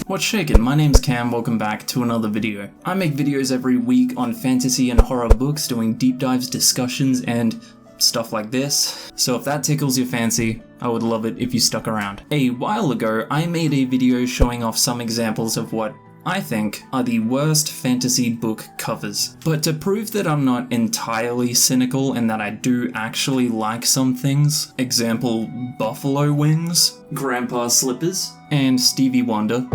What's shakin'? My name's Cam, welcome back to another video. I make videos every week on fantasy and horror books, doing deep dives, discussions, and stuff like this. So if that tickles your fancy, I would love it if you stuck around. A while ago, I made a video showing off some examples of what I think are the worst fantasy book covers. But to prove that I'm not entirely cynical and that I do actually like some things, example buffalo wings, grandpa slippers, and Stevie Wonder,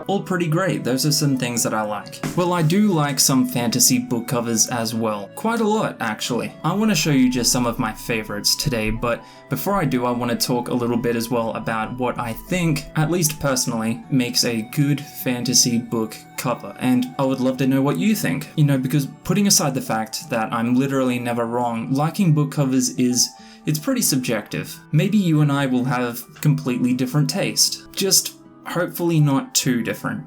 all pretty great. Those are some things that I like. Well, I do like some fantasy book covers as well. Quite a lot, actually. I want to show you just some of my favorites today, but before I do, I want to talk a little bit as well about what I think, at least personally, makes a good fantasy book cover, and I would love to know what you think. You know, because putting aside the fact that I'm literally never wrong, liking book covers it's pretty subjective. Maybe you and I will have completely different taste. Just hopefully not too different.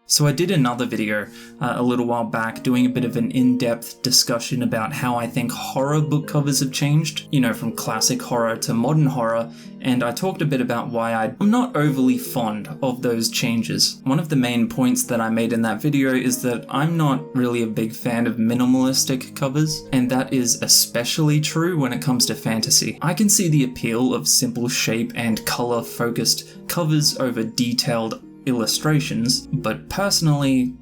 So I did another video a little while back doing a bit of an in-depth discussion about how I think horror book covers have changed, you know, from classic horror to modern horror, and I talked a bit about why I'm not overly fond of those changes. One of the main points that I made in that video is that I'm not really a big fan of minimalistic covers, and that is especially true when it comes to fantasy. I can see the appeal of simple shape and color-focused covers over detailed illustrations, but personally,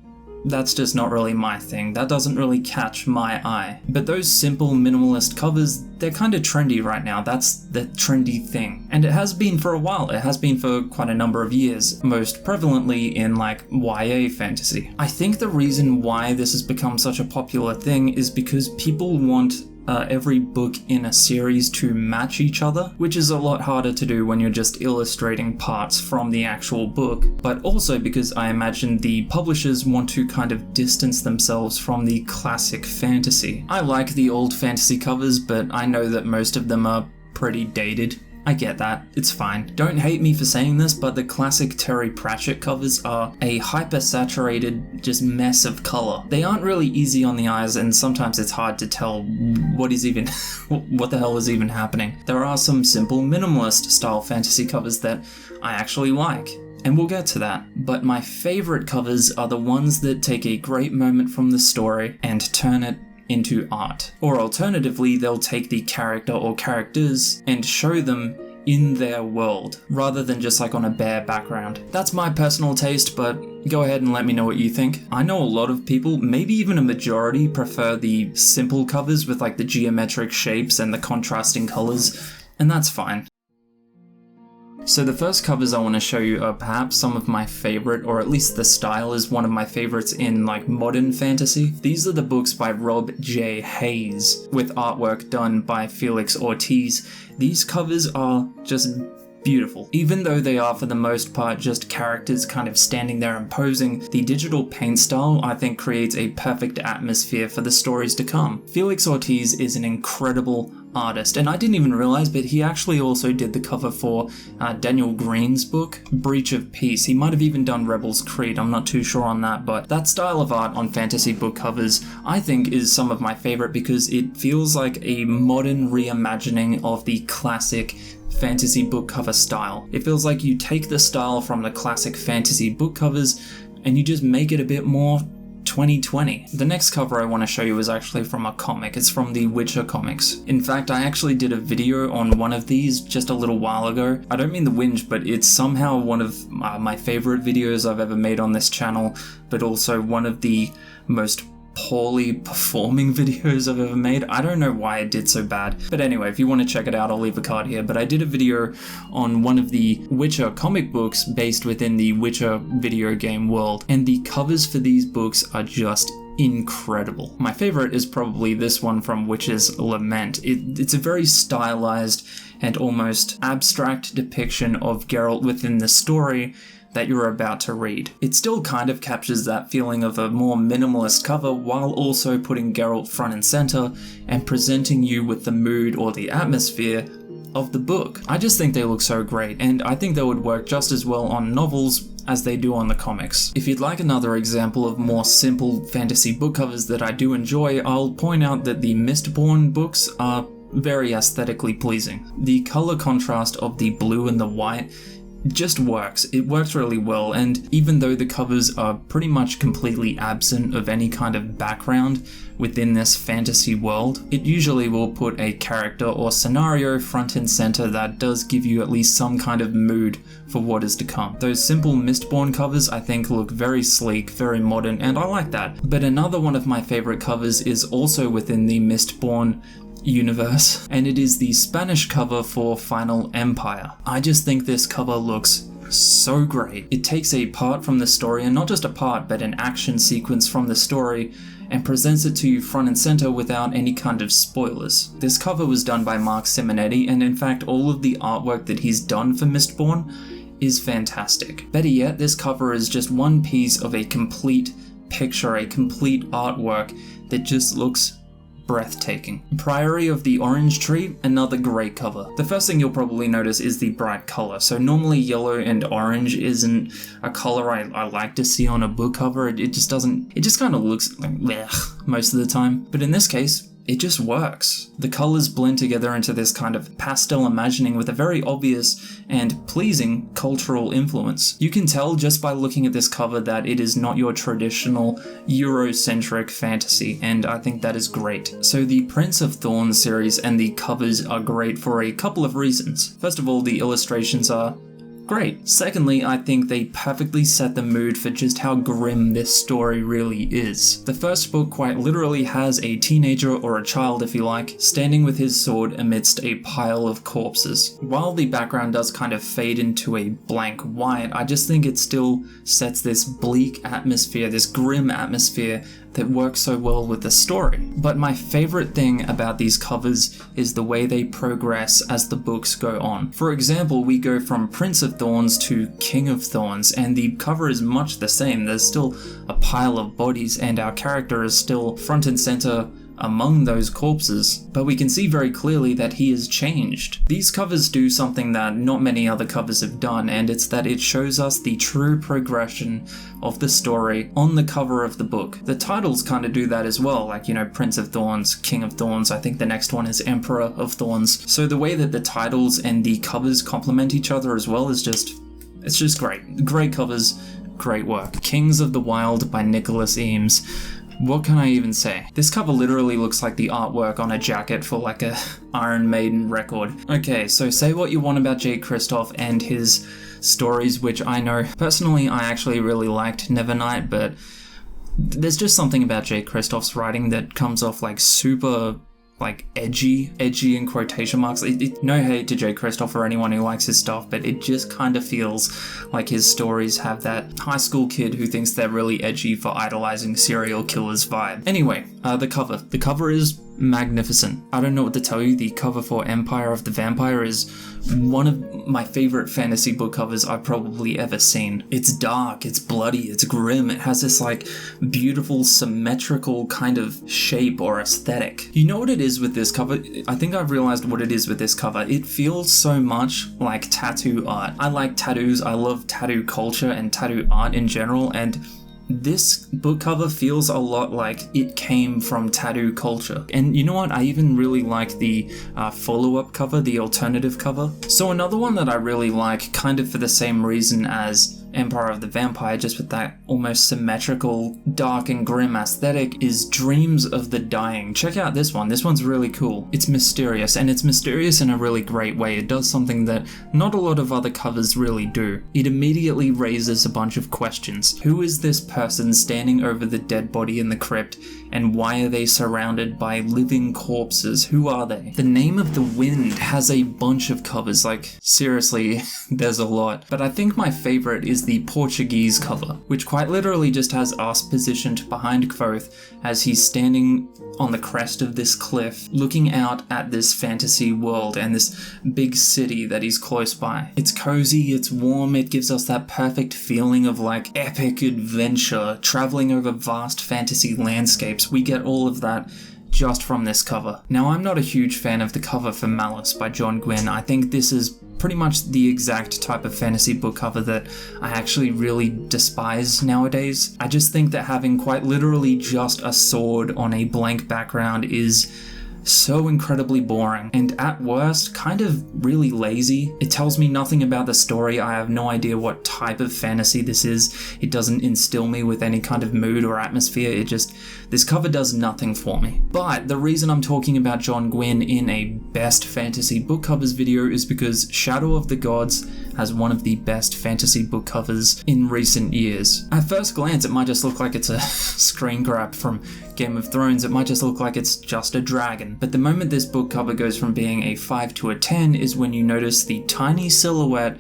that's just not really my thing. That doesn't really catch my eye. But those simple minimalist covers, they're kind of trendy right now. That's the trendy thing. And it has been for a while. It has been for quite a number of years, most prevalently in like YA fantasy. I think the reason why this has become such a popular thing is because people want every book in a series to match each other, which is a lot harder to do when you're just illustrating parts from the actual book, but also because I imagine the publishers want to kind of distance themselves from the classic fantasy. I like the old fantasy covers, but I know that most of them are pretty dated. I get that, it's fine. Don't hate me for saying this, but the classic Terry Pratchett covers are a hyper-saturated just mess of color. They aren't really easy on the eyes, and sometimes it's hard to tell what the hell is even happening. There are some simple minimalist style fantasy covers that I actually like, and we'll get to that. But my favorite covers are the ones that take a great moment from the story and turn it into art. Or alternatively, they'll take the character or characters and show them in their world, rather than just like on a bare background. That's my personal taste, but go ahead and let me know what you think. I know a lot of people, maybe even a majority, prefer the simple covers with like the geometric shapes and the contrasting colors, and that's fine. So the first covers I want to show you are perhaps some of my favorite, or at least the style is one of my favorites in like modern fantasy. These are the books by Rob J. Hayes, with artwork done by Felix Ortiz. These covers are just beautiful. Even though they are for the most part just characters kind of standing there and posing, the digital paint style I think creates a perfect atmosphere for the stories to come. Felix Ortiz is an incredible artist, and I didn't even realize, but he actually also did the cover for Daniel Green's book, Breach of Peace. He might have even done Rebel's Creed, I'm not too sure on that, but that style of art on fantasy book covers I think is some of my favorite because it feels like a modern reimagining of the classic fantasy book cover style. It feels like you take the style from the classic fantasy book covers and you just make it a bit more 2020. The next cover I want to show you is actually from a comic. It's from the Witcher comics. In fact, I actually did a video on one of these just a little while ago. I don't mean the whinge, but it's somehow one of my favorite videos I've ever made on this channel, but also one of the most poorly performing videos I've ever made. I don't know why it did so bad. But anyway, if you want to check it out, I'll leave a card here. But I did a video on one of the Witcher comic books based within the Witcher video game world. And the covers for these books are just incredible. My favorite is probably this one from Witcher's Lament. It's a very stylized and almost abstract depiction of Geralt within the story that you're about to read. It still kind of captures that feeling of a more minimalist cover while also putting Geralt front and center and presenting you with the mood or the atmosphere of the book. I just think they look so great, and I think they would work just as well on novels as they do on the comics. If you'd like another example of more simple fantasy book covers that I do enjoy, I'll point out that the Mistborn books are very aesthetically pleasing. The color contrast of the blue and the white just works. It works really well, and even though the covers are pretty much completely absent of any kind of background within this fantasy world, it usually will put a character or scenario front and center that does give you at least some kind of mood for what is to come. Those simple Mistborn covers I think look very sleek, very modern, and I like that. But another one of my favorite covers is also within the Mistborn universe, and it is the Spanish cover for Final Empire. I just think this cover looks so great. It takes a part from the story, and not just a part, but an action sequence from the story, and presents it to you front and center without any kind of spoilers. This cover was done by Mark Simonetti, and in fact all of the artwork that he's done for Mistborn is fantastic. Better yet, this cover is just one piece of a complete picture, a complete artwork that just looks breathtaking. Priory of the Orange Tree, another great cover. The first thing you'll probably notice is the bright color. So normally yellow and orange isn't a color I like to see on a book cover. It just kind of looks like blech most of the time. But in this case, it just works. The colors blend together into this kind of pastel imagining with a very obvious and pleasing cultural influence. You can tell just by looking at this cover that it is not your traditional Eurocentric fantasy, and I think that is great. So the Prince of Thorns series and the covers are great for a couple of reasons. First of all, the illustrations are great. Secondly, I think they perfectly set the mood for just how grim this story really is. The first book quite literally has a teenager, or a child if you like, standing with his sword amidst a pile of corpses. While the background does kind of fade into a blank white, I just think it still sets this bleak atmosphere, this grim atmosphere that works so well with the story. But my favorite thing about these covers is the way they progress as the books go on. For example, we go from Prince of Thorns to King of Thorns, and the cover is much the same. There's still a pile of bodies, and our character is still front and center among those corpses, but we can see very clearly that he has changed. These covers do something that not many other covers have done, and it's that it shows us the true progression of the story on the cover of the book. The titles kind of do that as well, like, Prince of Thorns, King of Thorns, I think the next one is Emperor of Thorns. So the way that the titles and the covers complement each other as well is it's just great. Great covers, great work. Kings of the Wild by Nicholas Eames. What can I even say? This cover literally looks like the artwork on a jacket for like a Iron Maiden record. Okay, so say what you want about Jay Kristoff and his stories, which I know personally I actually really liked Nevernight, but there's just something about Jay Kristoff's writing that comes off like super edgy in quotation marks. No hate to Jay Kristoff or anyone who likes his stuff, but it just kind of feels like his stories have that high school kid who thinks they're really edgy for idolizing serial killers vibe. Anyway, the cover is magnificent. I don't know what to tell you. The cover for Empire of the Vampire is one of my favorite fantasy book covers I've probably ever seen. It's dark, it's bloody, it's grim, it has this beautiful symmetrical kind of shape or aesthetic. You know what it is with this cover? I think I've realized what it is with this cover. It feels so much like tattoo art. I like tattoos, I love tattoo culture and tattoo art in general, and this book cover feels a lot like it came from tattoo culture. And you know what? I even really like the follow-up cover, the alternative cover. So another one that I really like, kind of for the same reason as Empire of the Vampire, just with that almost symmetrical, dark and grim aesthetic, is Dreams of the Dying. Check out this one. This one's really cool. It's mysterious, and it's mysterious in a really great way. It does something that not a lot of other covers really do. It immediately raises a bunch of questions. Who is this person standing over the dead body in the crypt, and why are they surrounded by living corpses? Who are they? The Name of the Wind has a bunch of covers, seriously, there's a lot. But I think my favorite is the Portuguese cover, which quite literally just has us positioned behind Kvothe as he's standing on the crest of this cliff, looking out at this fantasy world and this big city that he's close by. It's cozy, it's warm, it gives us that perfect feeling of epic adventure, traveling over vast fantasy landscapes. We get all of that just from this cover. Now, I'm not a huge fan of the cover for Malice by John Gwynne. I think this is pretty much the exact type of fantasy book cover that I actually really despise nowadays. I just think that having quite literally just a sword on a blank background is so incredibly boring, and at worst, kind of really lazy. It tells me nothing about the story. I have no idea what type of fantasy this is. It doesn't instill me with any kind of mood or atmosphere. This cover does nothing for me. But the reason I'm talking about John Gwynne in a best fantasy book covers video is because Shadow of the Gods has one of the best fantasy book covers in recent years. At first glance, it might just look like it's a screen grab from Game of Thrones. It might just look like it's just a dragon. But the moment this book cover goes from being a 5 to a 10 is when you notice the tiny silhouette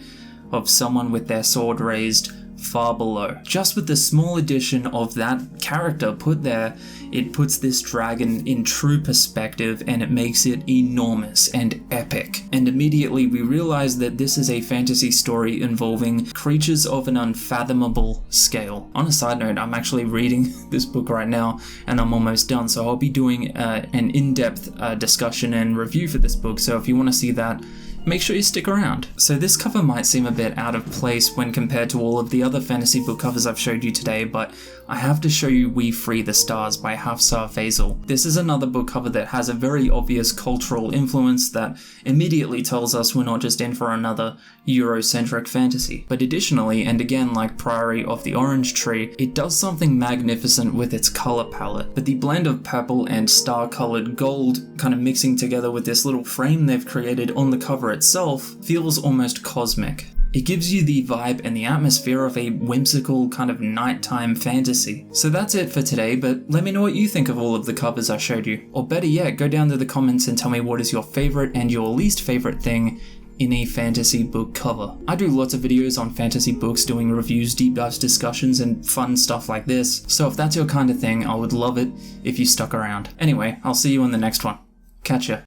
of someone with their sword raised far below. Just with the small addition of that character put there, it puts this dragon in true perspective and it makes it enormous and epic. And immediately we realize that this is a fantasy story involving creatures of an unfathomable scale. On a side note, I'm actually reading this book right now and I'm almost done, so I'll be doing an in-depth discussion and review for this book, so if you want to see that, make sure you stick around. So this cover might seem a bit out of place when compared to all of the other fantasy book covers I've showed you today, but I have to show you We Free the Stars by Hafsar Faisal. This is another book cover that has a very obvious cultural influence that immediately tells us we're not just in for another Eurocentric fantasy. But additionally, and again like Priory of the Orange Tree, it does something magnificent with its color palette. But the blend of purple and star-colored gold kind of mixing together with this little frame they've created on the cover itself feels almost cosmic. It gives you the vibe and the atmosphere of a whimsical kind of nighttime fantasy. So that's it for today, but let me know what you think of all of the covers I showed you. Or better yet, go down to the comments and tell me what is your favorite and your least favorite thing in a fantasy book cover. I do lots of videos on fantasy books, doing reviews, deep dives, discussions, and fun stuff like this. So if that's your kind of thing, I would love it if you stuck around. Anyway, I'll see you in the next one. Catch ya.